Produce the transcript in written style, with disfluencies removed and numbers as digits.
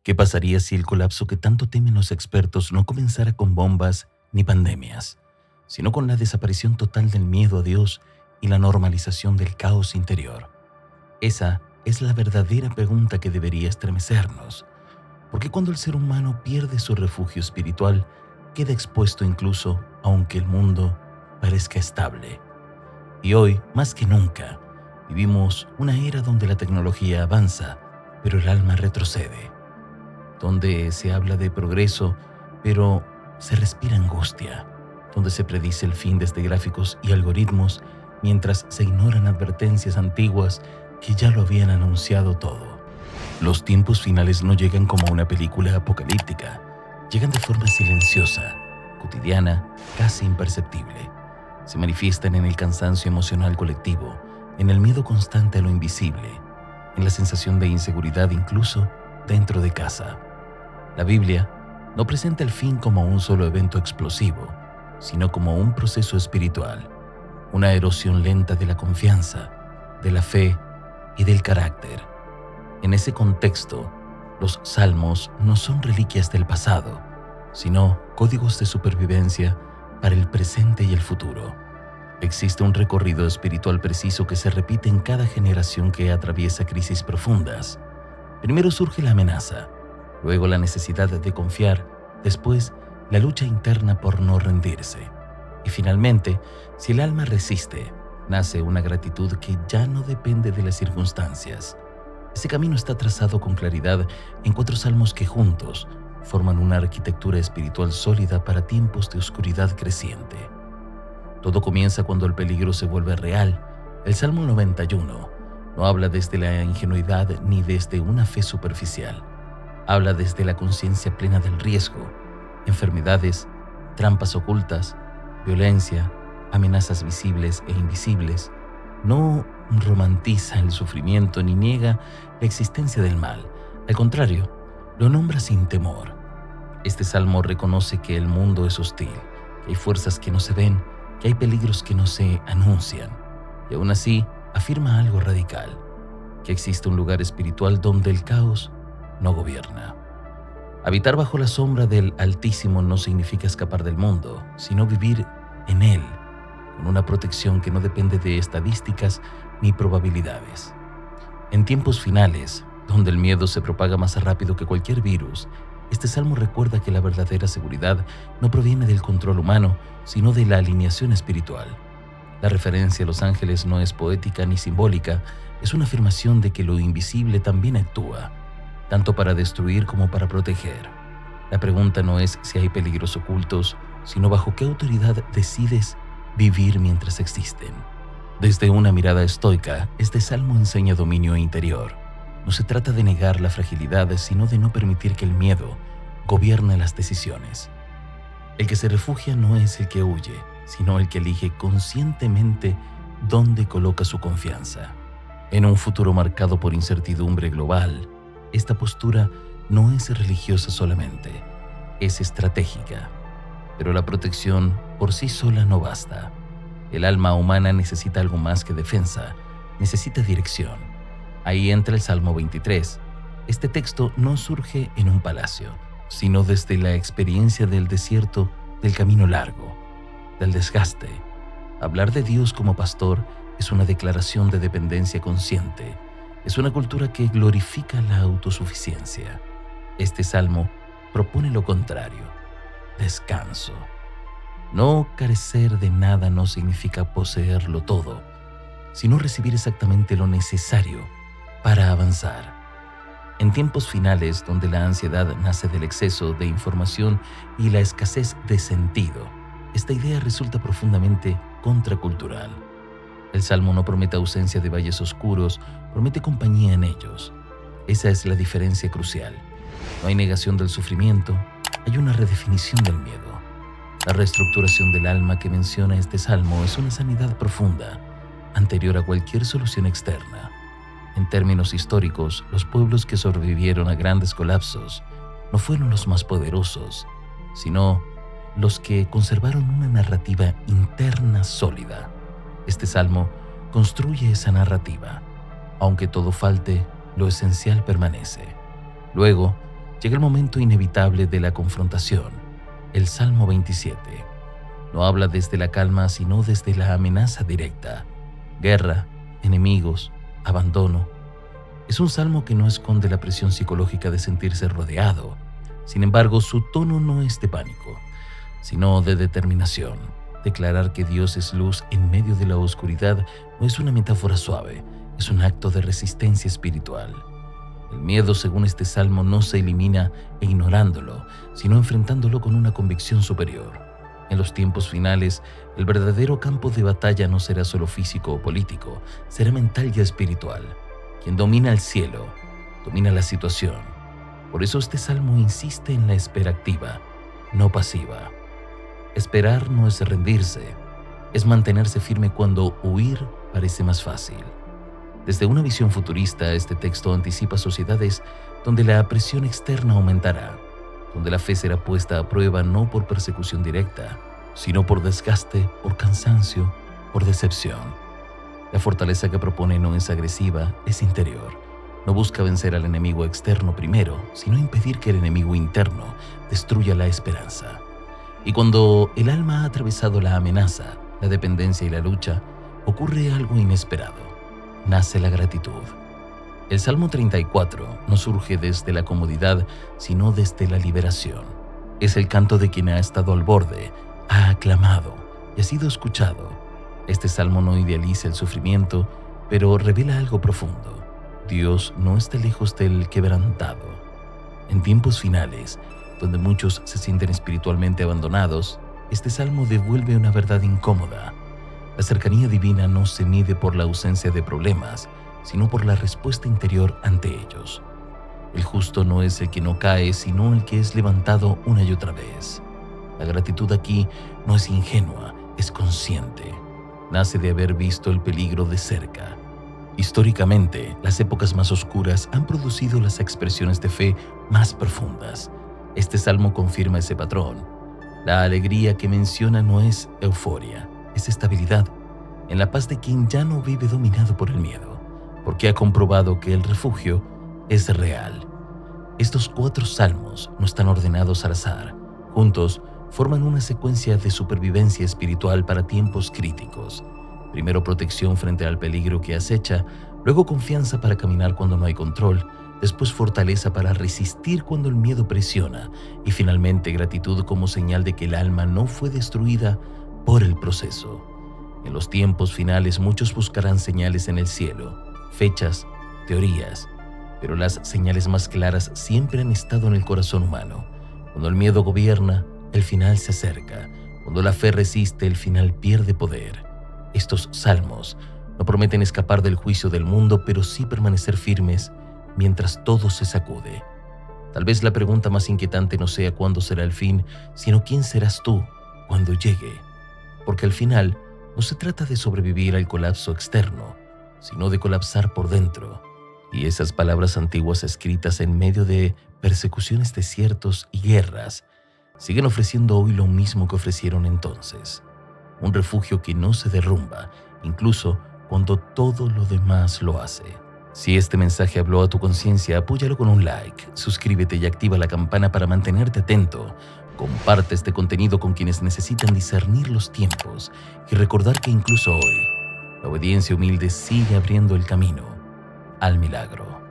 ¿Qué pasaría si el colapso que tanto temen los expertos no comenzara con bombas ni pandemias, sino con la desaparición total del miedo a Dios y la normalización del caos interior? Esa es la verdadera pregunta que debería estremecernos, porque cuando el ser humano pierde su refugio espiritual, queda expuesto incluso aunque el mundo parezca estable. Y hoy, más que nunca, vivimos una era donde la tecnología avanza, pero el alma retrocede, donde se habla de progreso, pero se respira angustia, donde se predice el fin desde gráficos y algoritmos, mientras se ignoran advertencias antiguas que ya lo habían anunciado todo. Los tiempos finales no llegan como una película apocalíptica, llegan de forma silenciosa, cotidiana, casi imperceptible. Se manifiestan en el cansancio emocional colectivo, en el miedo constante a lo invisible, en la sensación de inseguridad incluso dentro de casa. La Biblia no presenta el fin como un solo evento explosivo, sino como un proceso espiritual, una erosión lenta de la confianza, de la fe y del carácter. En ese contexto, los salmos no son reliquias del pasado, sino códigos de supervivencia para el presente y el futuro. Existe un recorrido espiritual preciso que se repite en cada generación que atraviesa crisis profundas. Primero surge la amenaza, luego la necesidad de confiar, después la lucha interna por no rendirse. Y finalmente, si el alma resiste, nace una gratitud que ya no depende de las circunstancias. Ese camino está trazado con claridad en 4 salmos que juntos forman una arquitectura espiritual sólida para tiempos de oscuridad creciente. Todo comienza cuando el peligro se vuelve real. El Salmo 91 no habla desde la ingenuidad ni desde una fe superficial. Habla desde la conciencia plena del riesgo, enfermedades, trampas ocultas, violencia, amenazas visibles e invisibles. No romantiza el sufrimiento ni niega la existencia del mal. Al contrario, lo nombra sin temor. Este salmo reconoce que el mundo es hostil, que hay fuerzas que no se ven, que hay peligros que no se anuncian, y aún así afirma algo radical, que existe un lugar espiritual donde el caos no gobierna. Habitar bajo la sombra del Altísimo no significa escapar del mundo, sino vivir en él, con una protección que no depende de estadísticas ni probabilidades. En tiempos finales, donde el miedo se propaga más rápido que cualquier virus, este salmo recuerda que la verdadera seguridad no proviene del control humano, sino de la alineación espiritual. La referencia a los ángeles no es poética ni simbólica, es una afirmación de que lo invisible también actúa, tanto para destruir como para proteger. La pregunta no es si hay peligros ocultos, sino bajo qué autoridad decides vivir mientras existen. Desde una mirada estoica, este salmo enseña dominio interior. No se trata de negar la fragilidad, sino de no permitir que el miedo gobierne las decisiones. El que se refugia no es el que huye, sino el que elige conscientemente dónde coloca su confianza. En un futuro marcado por incertidumbre global, esta postura no es religiosa solamente, es estratégica. Pero la protección por sí sola no basta. El alma humana necesita algo más que defensa, necesita dirección. Ahí entra el Salmo 23. Este texto no surge en un palacio, sino desde la experiencia del desierto, del camino largo, del desgaste. Hablar de Dios como pastor es una declaración de dependencia consciente. Es una cultura que glorifica la autosuficiencia. Este salmo propone lo contrario: descanso. No carecer de nada no significa poseerlo todo, sino recibir exactamente lo necesario para avanzar. En tiempos finales, donde la ansiedad nace del exceso de información y la escasez de sentido, esta idea resulta profundamente contracultural. El Salmo no promete ausencia de valles oscuros, promete compañía en ellos. Esa es la diferencia crucial. No hay negación del sufrimiento, hay una redefinición del miedo. La reestructuración del alma que menciona este salmo es una sanidad profunda, anterior a cualquier solución externa. En términos históricos, los pueblos que sobrevivieron a grandes colapsos no fueron los más poderosos, sino los que conservaron una narrativa interna sólida. Este salmo construye esa narrativa. Aunque todo falte, lo esencial permanece. Luego, llega el momento inevitable de la confrontación. El Salmo 27 no habla desde la calma, sino desde la amenaza directa. Guerra, enemigos, abandono. Es un salmo que no esconde la presión psicológica de sentirse rodeado. Sin embargo, su tono no es de pánico, sino de determinación. Declarar que Dios es luz en medio de la oscuridad no es una metáfora suave, es un acto de resistencia espiritual. El miedo, según este salmo, no se elimina ignorándolo, sino enfrentándolo con una convicción superior. En los tiempos finales, el verdadero campo de batalla no será solo físico o político, será mental y espiritual. Quien domina el cielo, domina la situación. Por eso este salmo insiste en la espera activa, no pasiva. Esperar no es rendirse, es mantenerse firme cuando huir parece más fácil. Desde una visión futurista, este texto anticipa sociedades donde la presión externa aumentará, donde la fe será puesta a prueba no por persecución directa, sino por desgaste, por cansancio, por decepción. La fortaleza que propone no es agresiva, es interior. No busca vencer al enemigo externo primero, sino impedir que el enemigo interno destruya la esperanza. Y cuando el alma ha atravesado la amenaza, la dependencia y la lucha, ocurre algo inesperado. Nace la gratitud. El Salmo 34 no surge desde la comodidad, sino desde la liberación. Es el canto de quien ha estado al borde, ha aclamado y ha sido escuchado. Este salmo no idealiza el sufrimiento, pero revela algo profundo. Dios no está lejos del quebrantado. En tiempos finales, donde muchos se sienten espiritualmente abandonados, este salmo devuelve una verdad incómoda. La cercanía divina no se mide por la ausencia de problemas, sino por la respuesta interior ante ellos. El justo no es el que no cae, sino el que es levantado una y otra vez. La gratitud aquí no es ingenua, es consciente. Nace de haber visto el peligro de cerca. Históricamente, las épocas más oscuras han producido las expresiones de fe más profundas. Este salmo confirma ese patrón. La alegría que menciona no es euforia, es estabilidad, en la paz de quien ya no vive dominado por el miedo, porque ha comprobado que el refugio es real. Estos 4 salmos no están ordenados al azar. Juntos, forman una secuencia de supervivencia espiritual para tiempos críticos. Primero protección frente al peligro que acecha, luego confianza para caminar cuando no hay control, después fortaleza para resistir cuando el miedo presiona y finalmente gratitud como señal de que el alma no fue destruida por el proceso. En los tiempos finales muchos buscarán señales en el cielo, fechas, teorías, pero las señales más claras siempre han estado en el corazón humano. Cuando el miedo gobierna, el final se acerca. Cuando la fe resiste, el final pierde poder. Estos salmos no prometen escapar del juicio del mundo, pero sí permanecer firmes mientras todo se sacude. Tal vez la pregunta más inquietante no sea cuándo será el fin, sino quién serás tú cuando llegue. Porque al final no se trata de sobrevivir al colapso externo, sino de colapsar por dentro. Y esas palabras antiguas escritas en medio de persecuciones, desiertos y guerras siguen ofreciendo hoy lo mismo que ofrecieron entonces. Un refugio que no se derrumba, incluso cuando todo lo demás lo hace. Si este mensaje habló a tu conciencia, apóyalo con un like, suscríbete y activa la campana para mantenerte atento. Comparte este contenido con quienes necesitan discernir los tiempos y recordar que incluso hoy, la obediencia humilde sigue abriendo el camino al milagro.